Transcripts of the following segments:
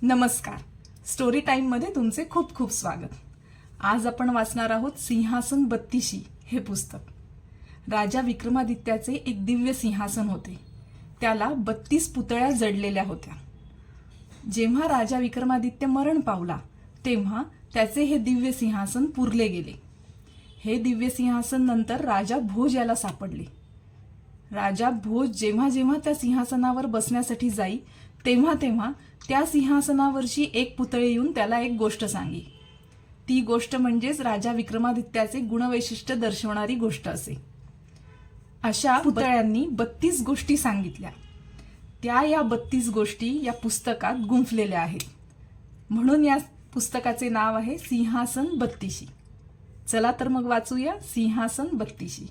नमस्कार. स्टोरी टाईममध्ये तुमचे खूप खूप स्वागत. आज आपण वाचणार आहोत सिंहासन बत्तीशी हे पुस्तक. राजा विक्रमादित्याचे एक दिव्य सिंहासन होते. त्याला 32 पुतळ्या जडलेल्या होत्या. जेव्हा राजा विक्रमादित्य मरण पावला तेव्हा त्याचे हे दिव्य सिंहासन पुरले गेले. हे दिव्य सिंहासन नंतर राजा भोज याला सापडले. राजा भोज जेव्हा जेव्हा त्या सिंहासनावर बसण्यासाठी जाई तेव्हा तेव्हा त्या सिंहासनावरची एक पुतळे येऊन त्याला एक गोष्ट सांगी. ती गोष्ट म्हणजेच राजा विक्रमादित्याचे गुणवैशिष्ट्य दर्शवणारी गोष्ट असे. अशा पुतळ्यांनी 32 गोष्टी सांगितल्या. या 32 गोष्टी या पुस्तकात गुंफलेल्या आहेत. म्हणून या पुस्तकाचे नाव आहे सिंहासन बत्तीशी. चला तर मग वाचूया सिंहासन बत्तीशी.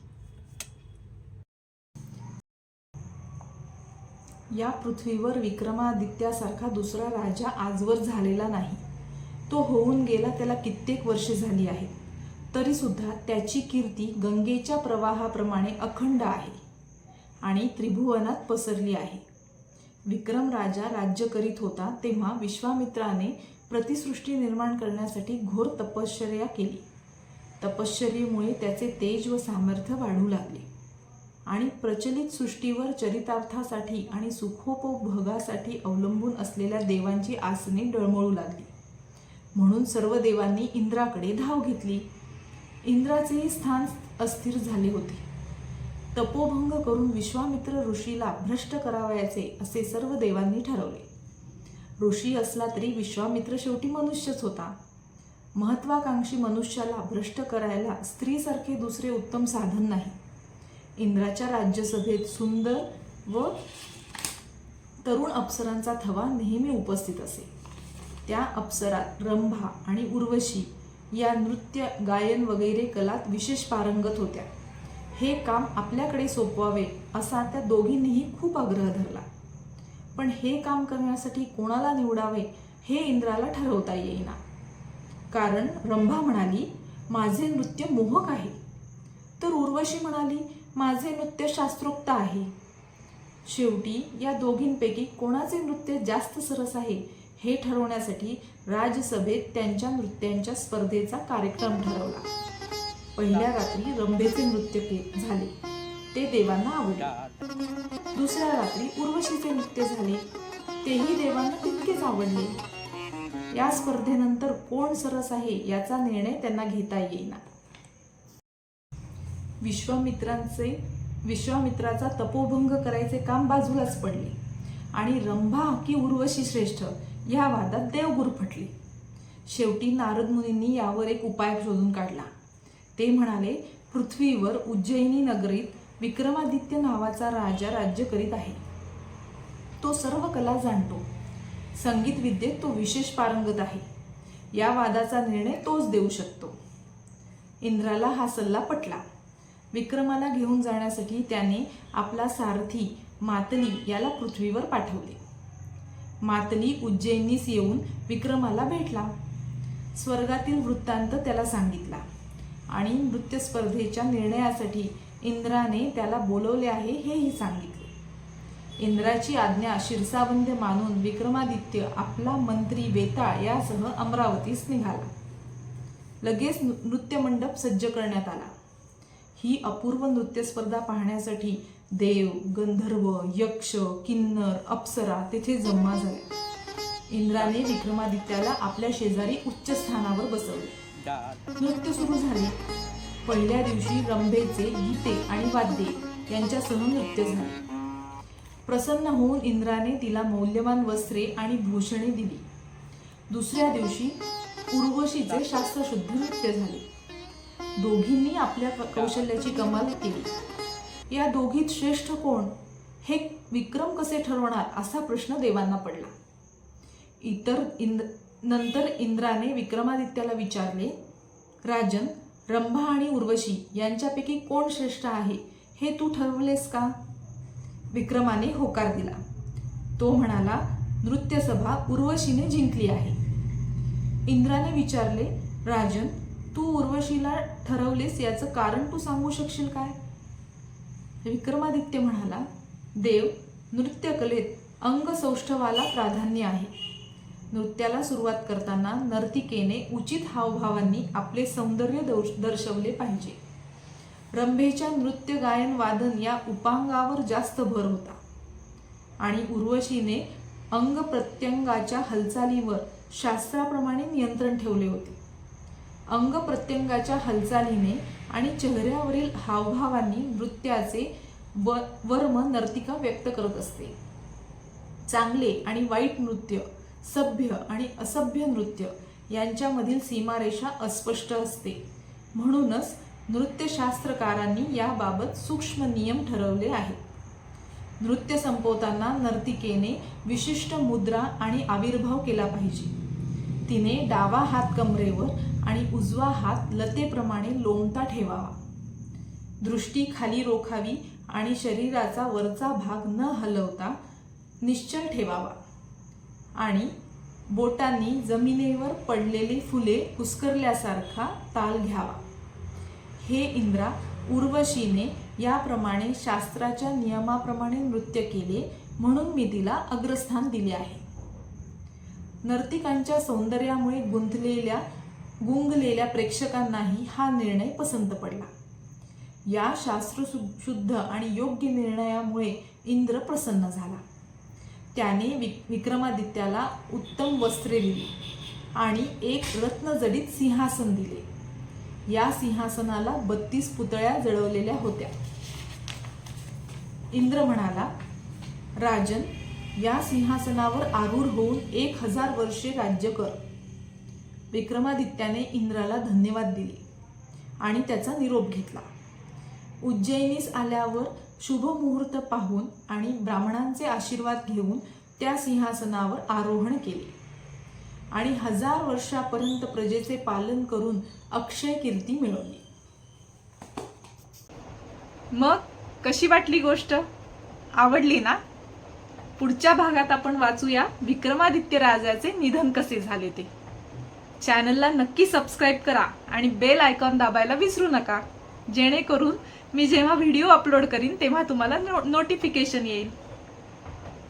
या पृथ्वीवर विक्रमादित्यासारखा दुसरा राजा आजवर झालेला नाही. तो होऊन गेला त्याला कित्येक वर्षे झाली आहेत. तरी सुद्धा त्याची कीर्ती गंगेच्या प्रवाहाप्रमाणे अखंड आहे आणि त्रिभुवनात पसरली आहे. विक्रम राजा राज्य करीत होता तेव्हा विश्वामित्राने प्रतिसृष्टी निर्माण करण्यासाठी घोर तपश्चर्या केली. तपश्चर्येमुळे त्याचे तेज व सामर्थ्य वाढू लागले आणि प्रचलित सृष्टीवर चरितार्थासाठी आणि सुखोपभोगासाठी अवलंबून असलेल्या देवांची आसने डळमळू लागली. म्हणून सर्व देवांनी इंद्राकडे धाव घेतली. इंद्राचेही स्थान अस्थिर झाले होते. तपोभंग करून विश्वामित्र ऋषीला भ्रष्ट करावयाचे असे सर्व देवांनी ठरवले. ऋषी असला तरी विश्वामित्र शेवटी मनुष्यच होता. महत्वाकांक्षी मनुष्याला भ्रष्ट करायला स्त्रीसारखे दुसरे उत्तम साधन नाही. इंद्राच्या राज्यसभेत सुंदर व तरुण अप्सरांचा थवा नेहमी उपस्थित असे. त्या अप्सरात रंभा आणि उर्वशी या नृत्य गायन वगैरे कलात विशेष पारंगत होत्या. हे काम आपल्याकडे सोपवावे असा त्या दोघींनीही खूप आग्रह धरला. पण हे काम करण्यासाठी कोणाला निवडावे हे इंद्राला ठरवता येईना. कारण रंभा म्हणाली, माझे नृत्य मोहक आहे, तर उर्वशी म्हणाली, माझे नृत्य शास्त्रोक्त आहे. शेवटी या दोघींपैकी कोणाचे नृत्य जास्त सरस आहे हे ठरवण्यासाठी राजसभेत त्यांच्या नृत्यांच्या स्पर्धेचा कार्यक्रम ठरवला. पहिल्या रात्री रंभेचे नृत्य झाले, ते देवांना आवडले. दुसऱ्या रात्री उर्वशीचे नृत्य झाले, तेही देवांना तितकेच आवडले. या स्पर्धेनंतर कोण सरस आहे याचा निर्णय त्यांना घेता येईना. विश्वामित्राचा तपोभंग करायचे काम बाजूलाच पडले आणि रंभा की उर्वशी श्रेष्ठ या वादात देव गुरफटले. शेवटी नारद मुनींनी यावर एक उपाय शोधून काढला. ते म्हणाले, पृथ्वीवर उज्जैनी नगरीत विक्रमादित्य नावाचा राजा राज्य करीत आहे. तो सर्व कला जाणतो. संगीत विद्येत तो विशेष पारंगत आहे. या वादाचा निर्णय तोच देऊ शकतो. इंद्राला हा सल्ला पटला. विक्रमाला घेऊन जाण्यासाठी त्याने आपला सारथी मातली याला पृथ्वीवर पाठवले. मातली उज्जैनीस येऊन विक्रमाला भेटला. स्वर्गातील वृत्तांत त्याला सांगितला आणि नृत्य स्पर्धेच्या निर्णयासाठी इंद्राने त्याला बोलवले आहे हेही सांगितले. इंद्राची आज्ञा शिरसावंद्य मानून विक्रमादित्य आपला मंत्री वेताळ यासह अमरावतीस निघाला. लगेच नृत्यमंडप सज्ज करण्यात आला. ही अपूर्व नृत्य स्पर्धा पाहण्यासाठी देव, गंधर्व, यक्ष, किन्नर, अप्सरा तेथे जमा झाले. इंद्राने विक्रमादित्याला आपल्या शेजारी उच्च स्थानावर बसवले. नृत्य सुरू झाले. पहिल्या दिवशी रंभेचे गीते आणि वाद्ये यांच्यासह नृत्य झाले. प्रसन्न होऊन इंद्राने तिला मौल्यवान वस्त्रे आणि भूषणे दिली. दुसऱ्या दिवशी उर्वशीचे शास्त्रशुद्ध नृत्य झाले. दोघींनी आपल्या कौशल्याची कमाल केली. या दोघीत श्रेष्ठ कोण हे विक्रम कसे ठरवणार असा प्रश्न देवांना पडला. नंतर इंद्राने विक्रमादित्याला विचारले, राजन, रंभा आणि उर्वशी यांच्यापैकी कोण श्रेष्ठ आहे हे तू ठरवलेस का? विक्रमाने होकार दिला. तो म्हणाला, नृत्यसभा उर्वशीने जिंकली आहे. इंद्राने विचारले, राजन, तू उर्वशीला ठरवलेस याचं कारण तू सांगू शकशील काय? विक्रमादित्य म्हणाला, देव, नृत्यकलेत अंगसौष्ठवाला प्राधान्य आहे. नृत्याला सुरुवात करताना नर्तिकेने उचित हावभावांनी आपले सौंदर्य दर्शवले पाहिजे. रंभेच्या नृत्य गायन वादन या उपांगावर जास्त भर होता आणि उर्वशीने अंग प्रत्यंगाच्या हालचालीवर शास्त्राप्रमाणे नियंत्रण ठेवले होते. अंग प्रत्यंगाच्या हालचालीने आणि चेहऱ्यावरील हावभावांनी नृत्याचे वर्म नर्तिका व्यक्त करत असते. चांगले आणि वाईट नृत्य, सभ्य आणि असभ्य नृत्य यांच्यामधील सीमारेषा अस्पष्ट असते. म्हणूनच नृत्यशास्त्रकारांनी याबाबत सूक्ष्म नियम ठरवले आहेत. नृत्य संपवताना नर्तिकेने विशिष्ट मुद्रा आणि आविर्भाव केला पाहिजे. तिने डावा हात कमरेवर आणि उजवा हात लतेप्रमाणे लोंबता ठेवावा. दृष्टी खाली रोखावी आणि शरीराचा वरचा भाग न हलवता निश्चल ठेवावा आणि बोटांनी जमिनीवर पडलेली फुले कुस्करल्यासारखा ताल घ्यावा. हे इंद्रा, उर्वशीने याप्रमाणे शास्त्राच्या नियमाप्रमाणे नृत्य केले म्हणून मी तिला अग्रस्थान दिले आहे. नर्तिकांच्या सौंदर्यामुळे गुंगलेल्या प्रेक्षकांनाही हा निर्णय पसंत पडला. या शास्त्रशुद्ध आणि योग्य निर्णयामुळे इंद्र प्रसन्न झाला. त्याने विक्रमादित्याला उत्तम वस्त्रे दिली आणि एक रत्नजडित सिंहासन दिले. या सिंहासनाला 32 पुतळ्या जळवलेल्या होत्या. इंद्र म्हणाला, राजन, या सिंहासनावर आरूढ होऊन 1000 वर्षे राज्य कर. विक्रमादित्याने इंद्राला धन्यवाद दिले आणि त्याचा निरोप घेतला. उज्जैनीस आल्यावर शुभ मुहूर्त पाहून आणि ब्राह्मणांचे आशीर्वाद घेऊन त्या सिंहासनावर आरोहण केले आणि 1000 वर्षापर्यंत प्रजेचे पालन करून अक्षय कीर्ती मिळवली. मग कशी वाटली गोष्ट? आवडली ना? पुढच्या भागात आपण वाचूया विक्रमादित्य राजाचे निधन कसे झाले ते. चॅनलला नक्की सबस्क्राईब करा आणि बेल आयकॉन दाबायला विसरू नका, जेणेकरून मी जेव्हा व्हिडिओ अपलोड करीन तेव्हा तुम्हाला नोटिफिकेशन येईल.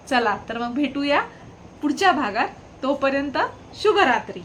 चला तर मग भेटूया पुढच्या भागात. तोपर्यंत शुभरात्री.